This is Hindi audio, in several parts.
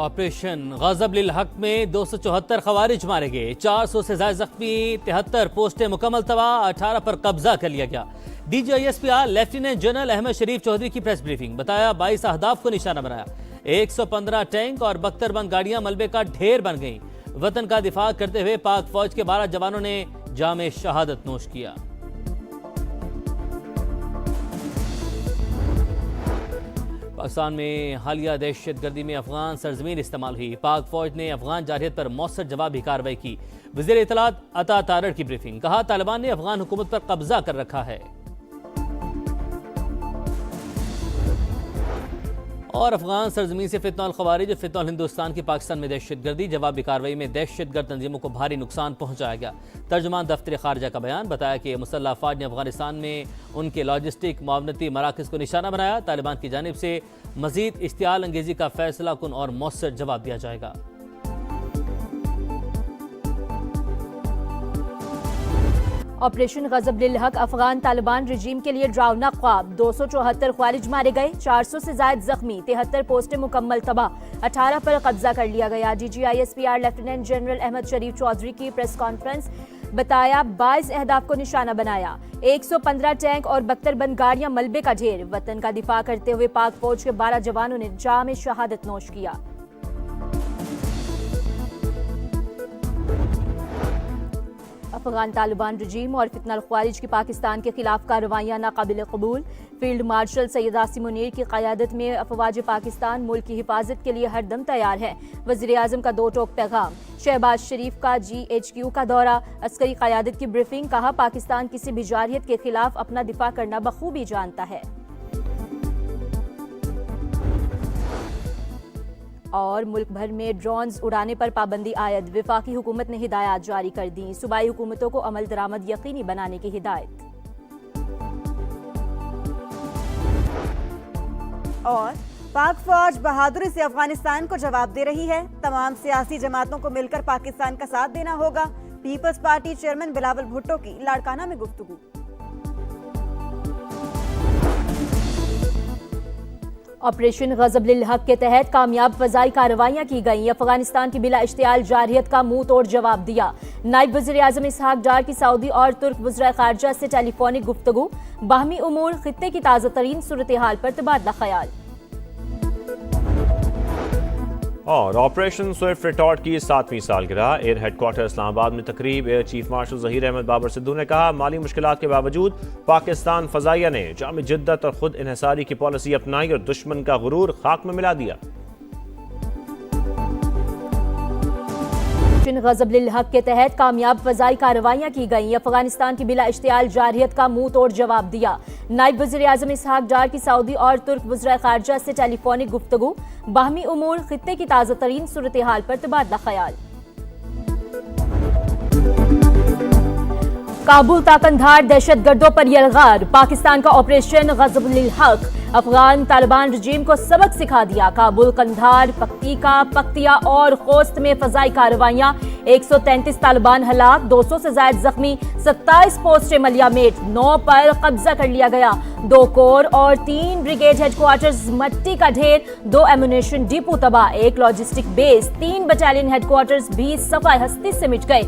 ऑपरेशन गज़ब लिल हक में 274 खवारिज मारे गए, 400 से ज्यादा जख्मी, 73 पोस्टें मुकम्मल तबाह, 18 पर कब्जा कर लिया गया। DGISPR लेफ्टिनेंट जनरल अहमद शरीफ चौधरी की प्रेस ब्रीफिंग, बताया 22 अहदाफ को निशाना बनाया, 115 टैंक और बख्तरबंद गाड़ियां मलबे का ढेर बन गईं। वतन का दिफा करते हुए पाक फौज के 12 जवानों ने जामे शहादत नोश किया। पाकिस्तान में हालिया दहशतगर्दी में अफगान सरजमीन इस्तेमाल हुई, पाक फौज ने अफगान जारहियत पर मौसर जवाबी कार्रवाई की। वज़ीर इत्तलात अता तारड़ की ब्रीफिंग, कहा तालिबान ने अफगान हुकूमत पर कब्जा कर रखा है और अफगान सरजमीन से फितनल खवारिज और फितनल हिंदुस्तान की पाकिस्तान में दहशतगर्दी जवाबी कार्रवाई में दहशतगर्द तंजीमों को भारी नुकसान पहुंचाया गया। तर्जुमान दफ्तर खारजा का बयान, बताया कि मुसल्लह अफवाज ने अफगानिस्तान में उनके लॉजिस्टिक मावनती मराकज़ को निशाना बनाया। तालिबान की जानिब से मजीद इश्तियाल अंगेजी का फैसला कुन और मौसर जवाब दिया जाएगा। ऑपरेशन गज़ब लिल हक अफगान तालिबान रजीम के लिए ड्रावना ख्वाब, 274 ख्वारिज मारे गए, 400 से ज्यादा जख्मी, 73 पोस्टें मुकम्मल तबाह, 18 पर कब्जा कर लिया गया। DGISPR लेफ्टिनेंट जनरल अहमद शरीफ चौधरी की प्रेस कॉन्फ्रेंस, बताया 22 अहदाफ को निशाना बनाया, 115 टैंक और बख्तरबंद गाड़ियां मलबे का ढेर। वतन का दिफा करते हुए पाक फौज के 12 जवानों ने जाम शहादत नोश किया। अफगान तालिबान रजीम और फितनल ख्वारिज की पाकिस्तान के खिलाफ कार्रवाइयाँ नाकाबिल कबूल। फील्ड मार्शल सैयद आसिम मुनीर की क़यादत में अफवाज पाकिस्तान मुल्क की हिफाजत के लिए हरदम तैयार है। वज़ीर आज़म का 2 टोक पैगाम। शहबाज शरीफ का GHQ का दौरा, अस्करी क़यादत की ब्रीफिंग, कहा पाकिस्तान किसी भी जारहियत के खिलाफ अपना दिफा करना बखूबी जानता है। और मुल्क भर में ड्रोन्स उड़ाने पर पाबंदी आयद, वफाकी हुकूमत ने हिदायत जारी कर दी। सूबाई हुकूमतों को अमल दरामद यकीनी बनाने की हिदायत। और पाक फौज बहादुरी से अफगानिस्तान को जवाब दे रही है, तमाम सियासी जमातों को मिलकर पाकिस्तान का साथ देना होगा। Peoples party chairman Bilawal Bhutto की लाड़काना में गुफ्तगू। ऑपरेशन गज़ब लिल हक के तहत कामयाब फजाई कार्रवाइयाँ की गईं। अफगानिस्तान की बिला इश्तियाल जारहियत का मुंह तोड़ जवाब दिया। नायब वज़ीर आज़म इसहाक डार की सऊदी और तुर्क वज़राए खारजा से टेलीफोनिक गुफ्तगू, बाहमी उमूर, खित्ते की ताज़ा तरीन सूरत हाल पर तबादला ख्याल। और ऑपरेशन स्विफ्ट रिटॉर्ट की 7वीं सालगिरह, एयर हेडक्वार्टर इस्लामाबाद में तकरीब। Air chief marshal Zaheer Ahmed Babar Sidhu ने कहा माली मुश्किलात के बावजूद पाकिस्तान फ़ज़ाइया ने जाम जिद्दत और खुद इन्हिसारी की पॉलिसी अपनाई और दुश्मन का गुरूर खाक में मिला दिया। ऑपरेशन गज़ब लिल हक के तहत कामयाब फजाई कार्रवाइयाँ की गईं। अफगानिस्तान की बिला इश्तियाल जारहियत का मुंह तोड़ जवाब दिया। नायब वज़ीर आज़म इसहाक डार की सऊदी और तुर्क वज़राए खारजा से टेलीफोनिक गुफ्तगू, बाहमी उमूर, खित्ते की ताज़ा तरीन सूरत हाल पर तबादला ख्याल। काबुल ता कंधार दहशतगर्दों पर यलगार, पाकिस्तान का ऑपरेशन गज़ब लिल हक अफगान तालिबान रजीम को सबक सिखा दिया। काबुल, कंधार, पक्तिका, पक्तिया और खोस्त में फजाई कार्रवाइयाँ, 133 तालिबान हलाक, 200 से ज्यादा जख्मी, 27 पोस्टें मलियामेट, 9 पर कब्जा कर लिया गया। 2 कोर और 3 ब्रिगेड हेडक्वार्टर्स मट्टी का ढेर, 2 एमुनेशन डिपो तबाह, 1 लॉजिस्टिक बेस, 3 बटालियन हेडक्वार्टर्स भी सफाई हस्ती से मिट गए।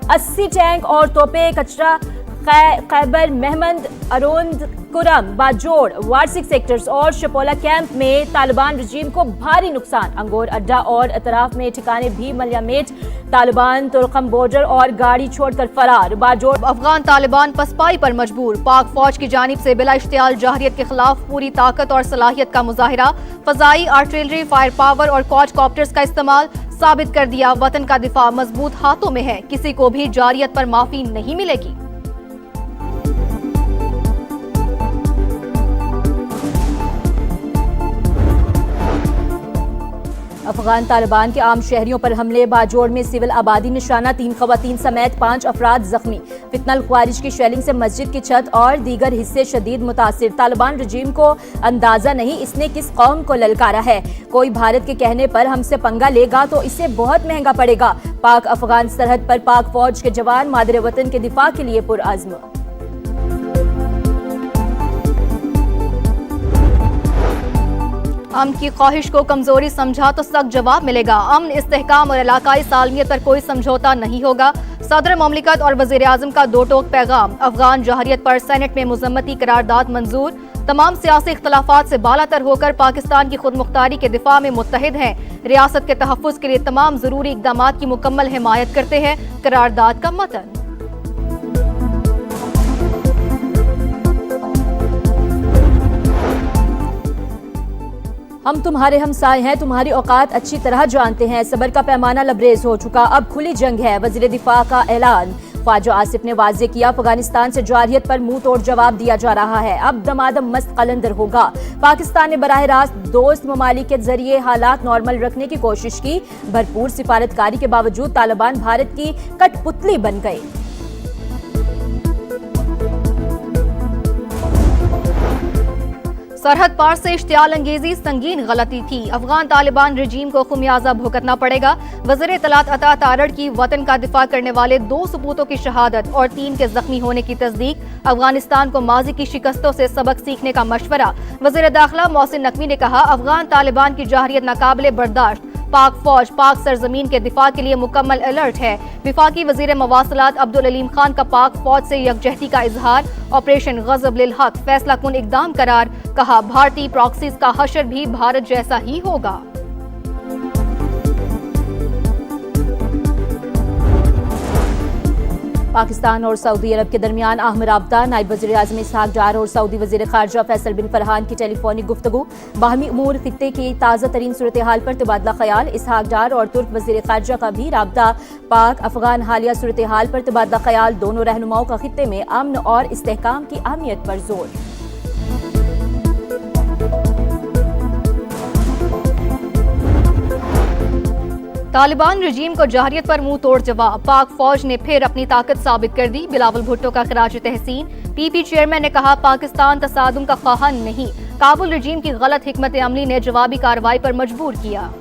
80 टैंक और तोपे कचरा खैबर महमद, अरोंद, कुरम, बाजोड़, वार्सिक सेक्टर्स और शपोला कैंप में तालिबान रजीम को भारी नुकसान। अंगोर अड्डा और अतराफ में ठिकाने भी मलियामेट। तालिबान तुर्कम बॉर्डर और गाड़ी छोड़कर फरार। बाजोड़ अफगान तालिबान पसपाई पर मजबूर, पाक फौज की जानिब से बिला इश्तियाल जारहियत के खिलाफ पूरी ताकत और सलाहियत का मुजाहिरा। फजाई, आर्टिलरी, फायर पावर और क्वाडकॉप्टर्स का इस्तेमाल साबित कर दिया वतन का दिफा मजबूत हाथों में है, किसी को भी जारहियत पर माफी नहीं मिलेगी। अफगान तालिबान के आम शहरियों पर हमले, बाजोड़ में सिविल आबादी निशाना, 3 खवातीन समेत 5 अफराद जख्मी। फितनल ख्वारिज की शेलिंग से मस्जिद की छत और दीगर हिस्से शदीद मुतासिर। तालिबान रजीम को अंदाजा नहीं इसने किस कौम को ललकारा है। कोई भारत के कहने पर हमसे पंगा लेगा तो इसे बहुत महंगा पड़ेगा। पाक अफगान सरहद पर पाक फौज के जवान मादरे वतन के दिफा के लिए पुरअज़्म। अमन की ख्वाहिश को कमजोरी समझा तो सख्त जवाब मिलेगा। अमन, इस्तेहकाम और इलाकाई सालमियत पर कोई समझौता नहीं होगा। सदर ममलिकत और वजीर आजम का दो टोक पैगाम। अफगान जहरियत पर सेनेट में मुजम्मती करारदाद मंजूर। तमाम सियासी इख्तलाफात से बालातर होकर पाकिस्तान की खुद मुख्तारी के दिफा में मुत्तहिद हैं। रियासत के तहफ़्फ़ुज़ के लिए तमाम जरूरी इक़दामात की मुकम्मल हिमायत करते हैं। करारदाद का मतन। हम तुम्हारे हमसाए हैं, तुम्हारी औकात अच्छी तरह जानते हैं। सबर का पैमाना लबरेज हो चुका, अब खुली जंग है। वज़ीर दिफा का ऐलान। ख्वाजा आसिफ ने वाज़े किया, अफगानिस्तान से जारहियत पर मुंह तोड़ जवाब दिया जा रहा है। अब दमादम मस्त कलंदर होगा। पाकिस्तान ने बराह रास्त दोस्त ममालिक के जरिए हालात नॉर्मल रखने की कोशिश की। भरपूर सिफारतकारी के बावजूद तालिबान भारत की कठपुतली बन गए। सरहद पार से इश्तियाल अंगेजी संगीन गलती थी। अफगान तालिबान रजीम को खुमियाजा भुगतना पड़ेगा। वज़ीर इत्तलात अता तारड़ की वतन का दिफा करने वाले 2 सपूतों की शहादत और 3 के जख्मी होने की तस्दीक। अफगानिस्तान को माजी की शिकस्तों से सबक सीखने का मशवरा। वज़ीर दाखिला मोहसिन नकवी ने कहा, अफगान तालिबान की जाहिरियत नाकाबिले बर्दाश्त। पाक फौज पाक सरजमीन के दिफा के लिए मुकम्मल अलर्ट है। विफाकी वजीर मवासलात अब्दुल अलीम खान का पाक फौज से यकजहती का इजहार। ऑपरेशन गजब लिल हक फैसला कुन इकदाम करार। कहा, भारतीय प्रॉक्सीज का हशर भी भारत जैसा ही होगा। पाकिस्तान और सऊदी अरब के दरमियान अहम राब्ता। नायब वज़ीर आज़म इसहाक डार और सऊदी वज़ीर ख़ारजा फैसल बिन फरहान की टेलीफोनिक गुफ्तगू। बाहमी उमूर खित्ते की ताज़ा तरीन सूरत हाल पर तबादला ख्याल। इसहाक डार और तुर्क वज़ीर ख़ारजा का भी राब्ता। पाक अफगान हालिया सूरत हाल पर तबादला ख्याल। दोनों रहनुमाओं का खित्ते में अमन और इस्तेहकाम की अहमियत पर जोर। तालिबान रजीम को जाहिरियत पर मुंह तोड़ जवाब। पाक फौज ने फिर अपनी ताकत साबित कर दी। बिलावल भुट्टो का खराज तहसीन। पीपी चेयरमैन ने कहा, पाकिस्तान तसादुम का ख्वाह नहीं। काबुल रजीम की गलत हिकमत अमली ने जवाबी कार्रवाई पर मजबूर किया।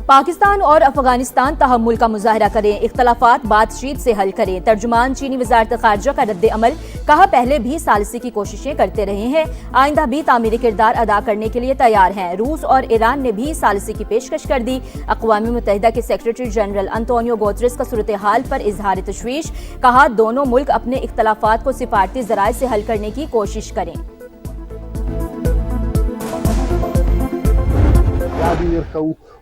पाकिस्तान और अफगानिस्तान तहम्मुल का मुजाहरा करें, इख्तलाफात बातचीत से हल करें। तर्जुमान चीनी वजारत खारजा का रद्द अमल। कहा, पहले भी सालिसी की कोशिशें करते रहे हैं, आइंदा भी तामीरी किरदार अदा करने के लिए तैयार हैं। रूस और ईरान ने भी सालिसी की पेशकश कर दी। अक़वाम मुत्तहिदा के सेक्रेटरी जनरल अंतोनियो गुतेरेस का सूरत हाल पर इजहार तशवीश। कहा, दोनों मुल्क अपने इख्तलाफात को सिफारती ज़राए से हल करने की कोशिश करें।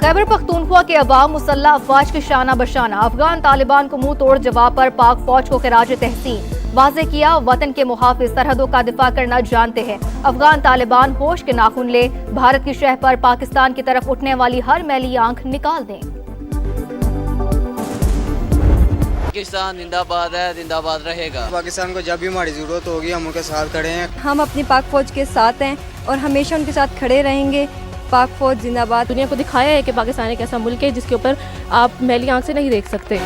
खैबर पख्तूनख्वा के अवाम मुसल्लह अफवाज के शाना बशाना। अफगान तालिबान को मुंह तोड़ जवाब पर पाक फौज को खिराज तहसीन। वाज़े किया, वतन के मुहाफिज सरहदों का दिफा करना जानते हैं। अफगान तालिबान होश के नाखून ले। भारत की शह पर पाकिस्तान की तरफ उठने वाली हर मैली आंख निकाल दें। पाकिस्तान जिंदाबाद है, जिंदाबाद रहेगा। पाकिस्तान को जब भी हमारी जरूरत होगी हम उनके साथ खड़े हैं। हम अपनी पाक फौज के साथ हैं और हमेशा उनके साथ खड़े रहेंगे। पाक फौज जिंदाबाद। दुनिया को दिखाया है कि पाकिस्तान एक ऐसा मुल्क है जिसके ऊपर आप मैली आंख से नहीं देख सकते।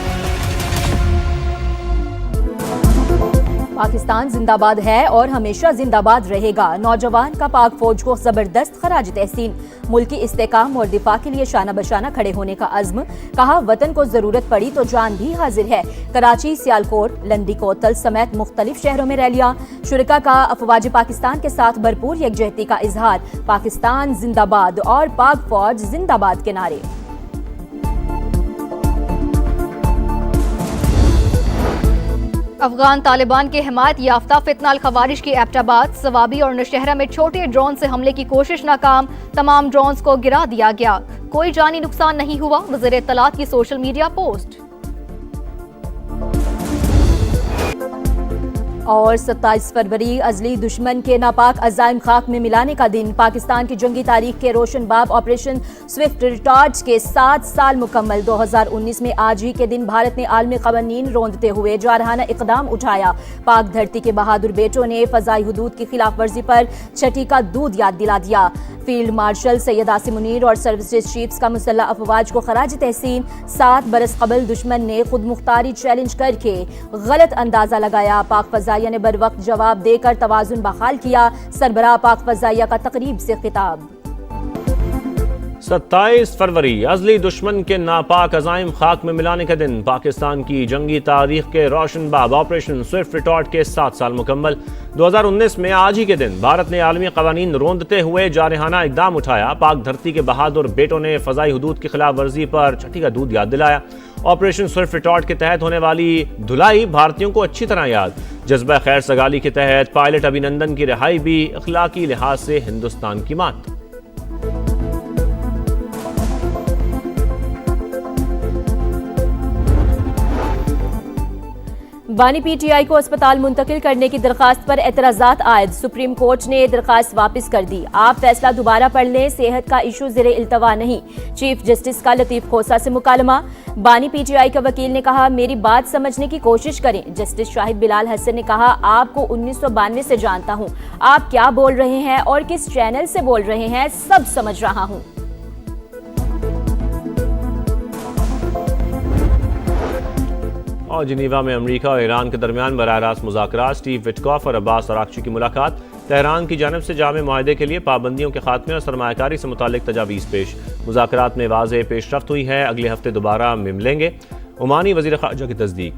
पाकिस्तान जिंदाबाद है और हमेशा जिंदाबाद रहेगा। नौजवान का पाक फौज को जबरदस्त खराज तहसीन। मुल्की इस्तेकाम और दिफा के लिए शाना बशाना खड़े होने का अज़्म। कहा, वतन को जरूरत पड़ी तो जान भी हाजिर है। कराची, सियालकोट, लंदी कोतल समेत मुख्तलिफ शहरों में रैलियां। शुरका का अफवाज पाकिस्तान के साथ भरपूर यकजहती का इजहार। पाकिस्तान जिंदाबाद और पाक फौज जिंदाबाद के नारे। अफगान तालिबान के हिमायत याफ्ता फितनाल खवारिश की एबटाबाद। सवाबी और नौशहरा में छोटे ड्रोन से हमले की कोशिश नाकाम। तमाम ड्रोन्स को गिरा दिया गया। कोई जानी नुकसान नहीं हुआ। वज़ीर इत्तलात की सोशल मीडिया पोस्ट। और 27 फरवरी अजली दुश्मन के नापाक अज़ाइम खाक में मिलाने का दिन। पाकिस्तान की जंगी तारीख के रोशन बाब ऑपरेशन स्विफ्ट रिटॉर्च के 7 साल मुकम्मल। 2019 में आज ही के दिन भारत ने आलमी कवानीन रोंदते हुए जारहाना इकदाम उठाया। पाक धरती के बहादुर बेटों ने फजाई हुदूद की खिलाफ वर्जी पर छठी का दूध याद दिला दिया। फील्ड मार्शल सैयद आसिम मुनीर और सर्विसेज चीफ्स का मुसल्लह अफवाज को खराज तहसीन। 7 बरस कबल दुश्मन ने खुद मुख्तारी चैलेंज करके गलत अंदाजा लगाया। पाक फजाइया ने बर वक्त जवाब देकर तवाजुन बहाल किया। सरबराह पाक फजाइया का तकरीब से खिताब। 27 फरवरी अजली दुश्मन के नापाक अज़ाइम खाक में मिलाने का दिन। पाकिस्तान की जंगी तारीख के रोशन बाब ऑपरेशन स्विफ्ट रिटॉर्ट के 7 साल मुकम्मल। 2019 में आज ही के दिन भारत ने आलमी कवानीन रोंदते हुए जारहाना इकदाम उठाया। पाक धरती के बहादुर बेटों ने फजाई हुदूद की खिलाफ वर्जी पर छठी का दूध याद दिलाया। ऑपरेशन स्विफ्ट रिटॉर्ट के तहत होने वाली धुलाई भारतीयों को अच्छी तरह याद। जज्बा खैर सगाली के तहत पायलट अभिनंदन की रिहाई भी अखलाकी लिहाज से हिंदुस्तान की मात। बानी पीटीआई को अस्पताल मुंतकिल करने की दरखास्त पर एतराजात आयद। सुप्रीम कोर्ट ने दरखास्त वापस कर दी। आप फैसला दोबारा पढ़ लें, सेहत का इशू ज़ेरे इल्तवा नहीं। चीफ जस्टिस का लतीफ खोसा से मुकालमा। बानी पीटीआई का वकील ने कहा, मेरी बात समझने की कोशिश करें। जस्टिस शाहिद बिलाल हसन ने कहा, आपको 1992 से जानता हूं, आप क्या बोल रहे हैं और किस चैनल से बोल रहे हैं सब समझ रहा हूं। और जिनीवा में अमेरिका और ईरान के दरमियान बराह रास्त मुज़ाकरात। स्टीव विटकॉफ और अब्बास अराक्ची की मुलाकात। तेहरान की जानिब से जामे मुआहदे के लिए पाबंदियों के खात्मे और सरमायाकारी से मुतालिक तजावीज़ पेश। मुज़ाकरात में वाज़ेह पेशरफ्त हुई है, अगले हफ्ते दोबारा मिलेंगे। ओमानी वज़ीर ख़ारजा की तस्दीक।